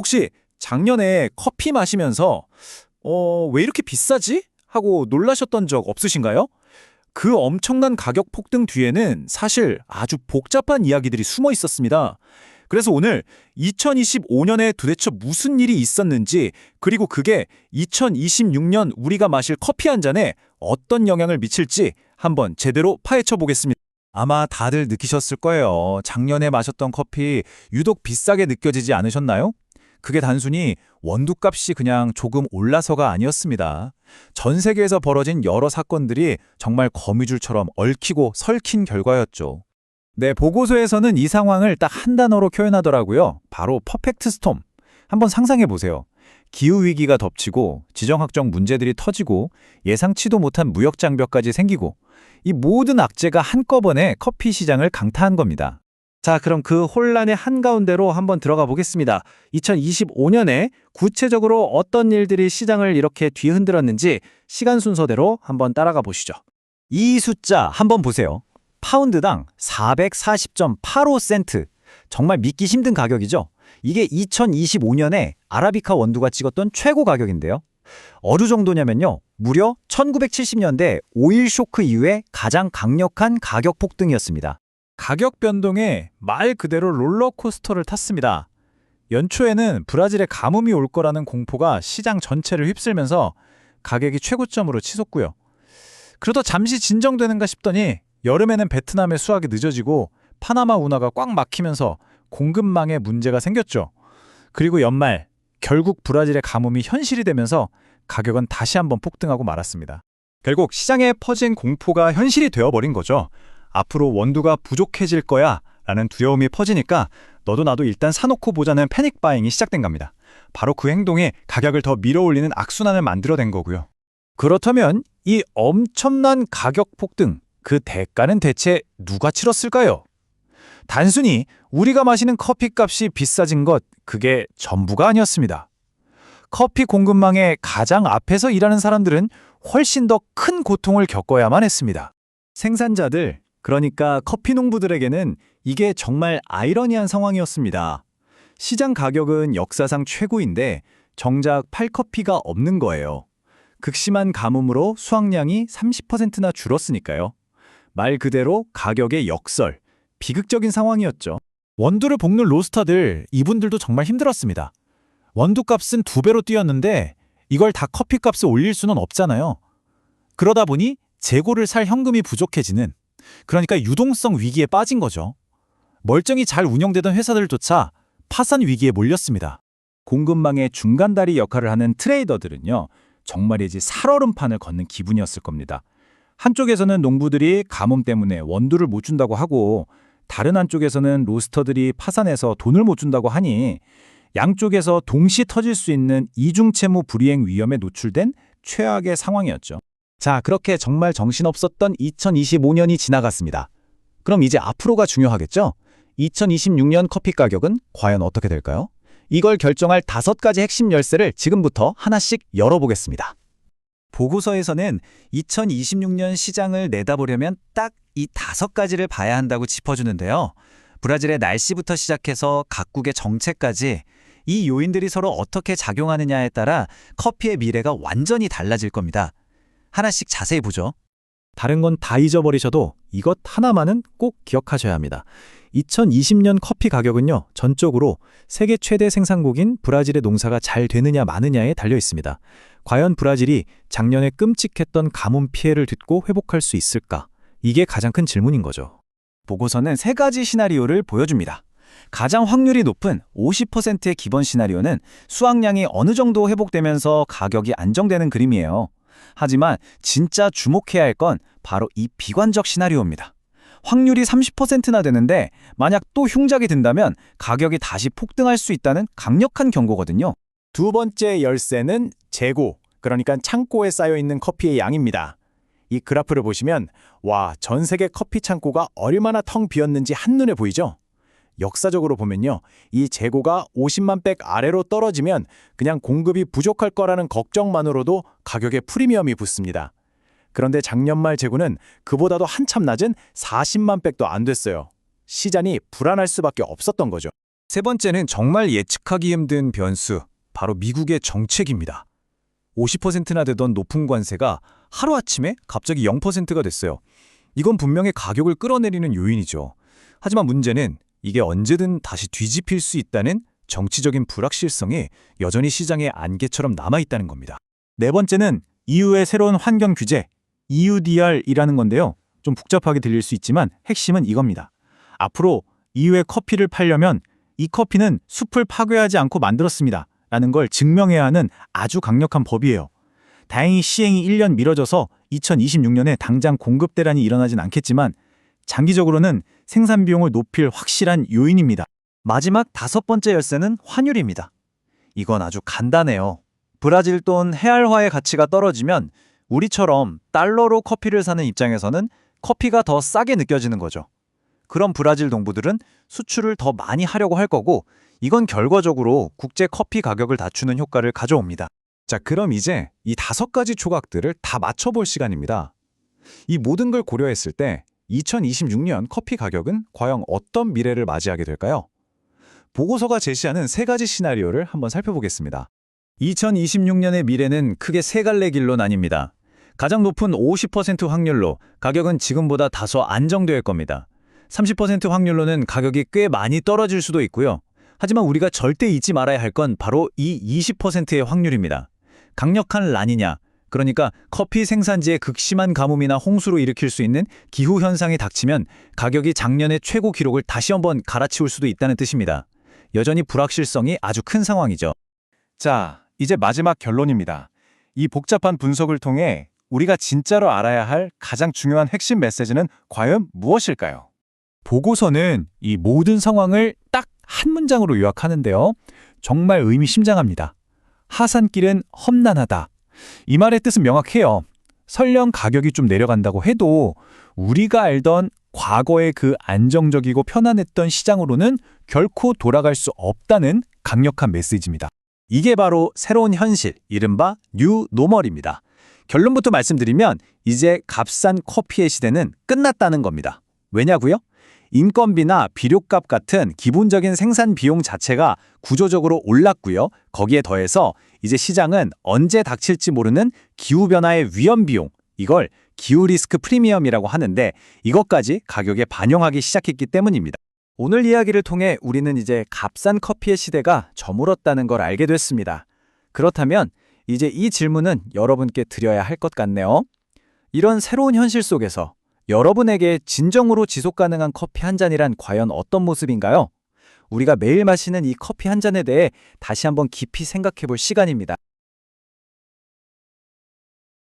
혹시 작년에 커피 마시면서 왜 이렇게 비싸지? 하고 놀라셨던 적 없으신가요? 그 엄청난 가격 폭등 뒤에는 사실 아주 복잡한 이야기들이 숨어 있었습니다. 그래서 오늘 2025년에 도대체 무슨 일이 있었는지, 그리고 그게 2026년 우리가 마실 커피 한 잔에 어떤 영향을 미칠지 한번 제대로 파헤쳐 보겠습니다. 아마 다들 느끼셨을 거예요. 작년에 마셨던 커피 유독 비싸게 느껴지지 않으셨나요? 그게 단순히 원두값이 그냥 조금 올라서가 아니었습니다. 전 세계에서 벌어진 여러 사건들이 정말 거미줄처럼 얽히고 설킨 결과였죠. 네, 보고서에서는 이 상황을 딱 한 단어로 표현하더라고요. 바로 퍼펙트 스톰. 한번 상상해 보세요. 기후위기가 덮치고 지정학적 문제들이 터지고 예상치도 못한 무역 장벽까지 생기고 이 모든 악재가 한꺼번에 커피 시장을 강타한 겁니다. 자, 그럼 그 혼란의 한가운데로 한번 들어가 보겠습니다. 2025년에 구체적으로 어떤 일들이 시장을 이렇게 뒤흔들었는지 시간 순서대로 한번 따라가 보시죠. 이 숫자 한번 보세요. 파운드당 440.85센트. 정말 믿기 힘든 가격이죠. 이게 2025년에 아라비카 원두가 찍었던 최고 가격인데요. 어느 정도냐면요. 무려 1970년대 오일 쇼크 이후에 가장 강력한 가격 폭등이었습니다. 가격 변동에 말 그대로 롤러코스터를 탔습니다. 연초에는 브라질에 가뭄이 올 거라는 공포가 시장 전체를 휩쓸면서 가격이 최고점으로 치솟고요. 그러다 잠시 진정되는가 싶더니 여름에는 베트남의 수확이 늦어지고 파나마 운하가 꽉 막히면서 공급망에 문제가 생겼죠. 그리고 연말 결국 브라질의 가뭄이 현실이 되면서 가격은 다시 한번 폭등하고 말았습니다. 결국 시장에 퍼진 공포가 현실이 되어버린 거죠. 앞으로 원두가 부족해질 거야 라는 두려움이 퍼지니까 너도 나도 일단 사놓고 보자는 패닉 바잉이 시작된 겁니다. 바로 그 행동이 가격을 더 밀어올리는 악순환을 만들어낸 거고요. 그렇다면 이 엄청난 가격 폭등, 그 대가는 대체 누가 치렀을까요? 단순히 우리가 마시는 커피값이 비싸진 것, 그게 전부가 아니었습니다. 커피 공급망의 가장 앞에서 일하는 사람들은 훨씬 더 큰 고통을 겪어야만 했습니다. 생산자들, 그러니까 커피 농부들에게는 이게 정말 아이러니한 상황이었습니다. 시장 가격은 역사상 최고인데 정작 팔 커피가 없는 거예요. 극심한 가뭄으로 수확량이 30%나 줄었으니까요. 말 그대로 가격의 역설, 비극적인 상황이었죠. 원두를 볶는 로스터들, 이분들도 정말 힘들었습니다. 원두값은 2배로 뛰었는데 이걸 다 커피값을 올릴 수는 없잖아요. 그러다 보니 재고를 살 현금이 부족해지는, 그러니까 유동성 위기에 빠진 거죠. 멀쩡히 잘 운영되던 회사들조차 파산 위기에 몰렸습니다. 공급망의 중간다리 역할을 하는 트레이더들은요, 정말이지 살얼음판을 걷는 기분이었을 겁니다. 한쪽에서는 농부들이 가뭄 때문에 원두를 못 준다고 하고, 다른 한쪽에서는 로스터들이 파산해서 돈을 못 준다고 하니 양쪽에서 동시 터질 수 있는 이중채무 불이행 위험에 노출된 최악의 상황이었죠. 자, 그렇게 정말 정신없었던 2025년이 지나갔습니다. 그럼 이제 앞으로가 중요하겠죠? 2026년 커피 가격은 과연 어떻게 될까요? 이걸 결정할 5가지 핵심 열쇠를 지금부터 하나씩 열어보겠습니다. 보고서에서는 2026년 시장을 내다보려면 딱 이 5가지를 봐야 한다고 짚어주는데요. 브라질의 날씨부터 시작해서 각국의 정책까지 이 요인들이 서로 어떻게 작용하느냐에 따라 커피의 미래가 완전히 달라질 겁니다. 하나씩 자세히 보죠. 다른 건 다 잊어버리셔도 이것 하나만은 꼭 기억하셔야 합니다. 2020년 커피 가격은요, 전적으로 세계 최대 생산국인 브라질의 농사가 잘 되느냐 마느냐에 달려 있습니다. 과연 브라질이 작년에 끔찍했던 가뭄 피해를 딛고 회복할 수 있을까? 이게 가장 큰 질문인 거죠. 보고서는 3가지 시나리오를 보여줍니다. 가장 확률이 높은 50%의 기본 시나리오는 수확량이 어느 정도 회복되면서 가격이 안정되는 그림이에요. 하지만 진짜 주목해야 할 건 바로 이 비관적 시나리오입니다. 확률이 30%나 되는데 만약 또 흉작이 된다면 가격이 다시 폭등할 수 있다는 강력한 경고거든요. 두 번째 열쇠는 재고, 그러니까 창고에 쌓여있는 커피의 양입니다. 이 그래프를 보시면 전 세계 커피 창고가 얼마나 텅 비었는지 한눈에 보이죠? 역사적으로 보면요, 이 재고가 50만 백 아래로 떨어지면 그냥 공급이 부족할 거라는 걱정만으로도 가격에 프리미엄이 붙습니다. 그런데 작년 말 재고는 그보다도 한참 낮은 40만 백도 안 됐어요. 시장이 불안할 수밖에 없었던 거죠. 세 번째는 정말 예측하기 힘든 변수, 바로 미국의 정책입니다. 50%나 되던 높은 관세가 하루아침에 갑자기 0%가 됐어요. 이건 분명히 가격을 끌어내리는 요인이죠. 하지만 문제는 이게 언제든 다시 뒤집힐 수 있다는 정치적인 불확실성이 여전히 시장의 안개처럼 남아있다는 겁니다. 네 번째는 EU의 새로운 환경 규제, EUDR이라는 건데요. 좀 복잡하게 들릴 수 있지만 핵심은 이겁니다. 앞으로 EU의 커피를 팔려면 이 커피는 숲을 파괴하지 않고 만들었습니다. 라는 걸 증명해야 하는 아주 강력한 법이에요. 다행히 시행이 1년 미뤄져서 2026년에 당장 공급 대란이 일어나진 않겠지만 장기적으로는 생산 비용을 높일 확실한 요인입니다. 마지막 다섯 번째 열쇠는 환율입니다. 이건 아주 간단해요. 브라질 돈 헤알화의 가치가 떨어지면 우리처럼 달러로 커피를 사는 입장에서는 커피가 더 싸게 느껴지는 거죠. 그럼 브라질 동부들은 수출을 더 많이 하려고 할 거고, 이건 결과적으로 국제 커피 가격을 낮추는 효과를 가져옵니다. 자, 그럼 이제 이 5가지 조각들을 다 맞춰볼 시간입니다. 이 모든 걸 고려했을 때 2026년 커피 가격은 과연 어떤 미래를 맞이하게 될까요? 보고서가 제시하는 3가지 시나리오를 한번 살펴보겠습니다. 2026년의 미래는 크게 3갈래 길로 나뉩니다. 가장 높은 50% 확률로 가격은 지금보다 다소 안정될 겁니다. 30% 확률로는 가격이 꽤 많이 떨어질 수도 있고요. 하지만 우리가 절대 잊지 말아야 할 건 바로 이 20%의 확률입니다. 강력한 라니냐, 그러니까 커피 생산지의 극심한 가뭄이나 홍수로 일으킬 수 있는 기후현상이 닥치면 가격이 작년의 최고 기록을 다시 한번 갈아치울 수도 있다는 뜻입니다. 여전히 불확실성이 아주 큰 상황이죠. 자, 이제 마지막 결론입니다. 이 복잡한 분석을 통해 우리가 진짜로 알아야 할 가장 중요한 핵심 메시지는 과연 무엇일까요? 보고서는 이 모든 상황을 딱 한 문장으로 요약하는데요. 정말 의미심장합니다. 하산길은 험난하다. 이 말의 뜻은 명확해요. 설령 가격이 좀 내려간다고 해도 우리가 알던 과거의 그 안정적이고 편안했던 시장으로는 결코 돌아갈 수 없다는 강력한 메시지입니다. 이게 바로 새로운 현실, 이른바 뉴 노멀입니다. 결론부터 말씀드리면 이제 값싼 커피의 시대는 끝났다는 겁니다. 왜냐고요? 인건비나 비료값 같은 기본적인 생산 비용 자체가 구조적으로 올랐고요. 거기에 더해서 이제 시장은 언제 닥칠지 모르는 기후변화의 위험 비용, 이걸 기후 리스크 프리미엄이라고 하는데 이것까지 가격에 반영하기 시작했기 때문입니다. 오늘 이야기를 통해 우리는 이제 값싼 커피의 시대가 저물었다는 걸 알게 됐습니다. 그렇다면 이제 이 질문은 여러분께 드려야 할 것 같네요. 이런 새로운 현실 속에서 여러분에게 진정으로 지속 가능한 커피 한 잔이란 과연 어떤 모습인가요? 우리가 매일 마시는 이 커피 한 잔에 대해 다시 한번 깊이 생각해 볼 시간입니다.